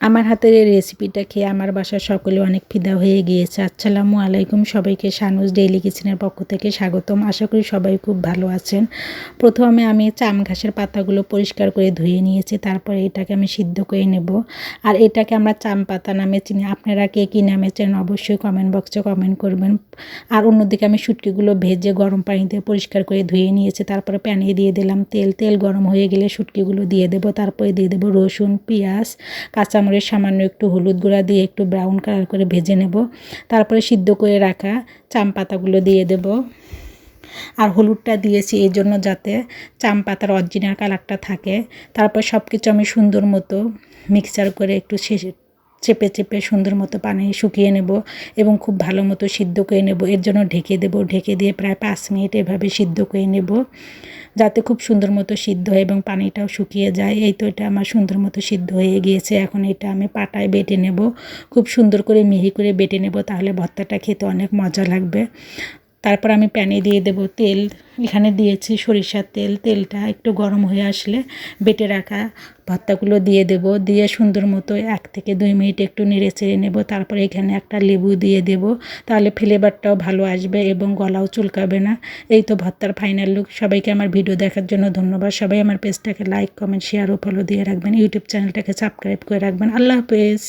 আমার হাতের এই রেসিপিটা খেয়ে আমার বাসার সকলে অনেক ফিদা হয়ে গিয়েছে। আসসালামু আলাইকুম, সবাইকে শানুস ডেইলি কিচেনের পক্ষ থেকে স্বাগতম। আশা করি সবাই খুব ভালো আছেন। প্রথমে আমি চাম ঘাসের পাতাগুলো পরিষ্কার করে ধুয়ে নিয়েছি, তারপরে এটাকে আমি সিদ্ধ করে নেব। আর এটাকে আমরা চাম পাতা নামে চিনি, আপনারা কে কী নামে চেনেন অবশ্যই কমেন্ট বক্সে কমেন্ট করবেন। আর অন্যদিকে আমি শুটকিগুলো ভেজে গরম পানিতে পরিষ্কার করে ধুয়ে নিয়েছি, তারপরে প্যানে দিয়ে দিলাম তেল গরম হয়ে গেলে শুটকিগুলো দিয়ে দেবো, তারপরে দিয়ে দেবো রসুন, পেঁয়াজ, কাঁচামরিচ, সামান্য একটু হলুদ গুঁড়া দিয়ে একটু ব্রাউন কালার করে ভেজে নেব। তারপরে সিদ্ধ করে রাখা চাম পাতাগুলো দিয়ে দেব। আর হলুদটা দিয়েছি এই জন্য যাতে চাম পাতার অরিজিনাল কালারটা থাকে। তারপর সব কিছু আমি সুন্দর মতো মিক্সচার করে একটু চেপে সুন্দর মতো পানি শুকিয়ে নেব এবং খুব ভালো মতো সিদ্ধ করে নেব। এর জন্য ঢেকে দেব, ঢেকে দিয়ে প্রায় 5 মিনিট এভাবে সিদ্ধ করে নেব, যাতে খুব সুন্দর মতো সিদ্ধ হয় এবং পানিটাও শুকিয়ে যায়। এই তো এটা আমার সুন্দর মতো সিদ্ধ হয়ে গিয়েছে। এখন এটা আমি পাটায় বেটে নেব, খুব সুন্দর করে মিহি করে বেটে নেব, তাহলে ভর্তাটা খেতে অনেক মজা লাগবে। তারপর আমি প্যানে দিয়ে দেব তেল। এখানে দিয়েছি সরিষার তেল। তেলটা একটু গরম হয়ে আসলে বেটে রাখা ভর্তাগুলো দিয়ে দেব, দিয়ে সুন্দর মতো 1 থেকে 2 মিনিট একটু নেড়ে চেড়ে নেব। তারপরে এখানে একটা লেবু দিয়ে দেব, তাহলে ফ্লেভারটাও ভালো আসবে এবং গলাও চুলকাবে না। এই তো ভর্তার ফাইনাল লুক। সবাইকে আমার ভিডিও দেখার জন্য ধন্যবাদ। সবাই আমার পেজটাকে লাইক, কমেন্ট, শেয়ার ও ফলো দিয়ে রাখবেন। ইউটিউব চ্যানেলটাকে সাবস্ক্রাইব করে রাখবেন। আল্লাহ হাফেজ।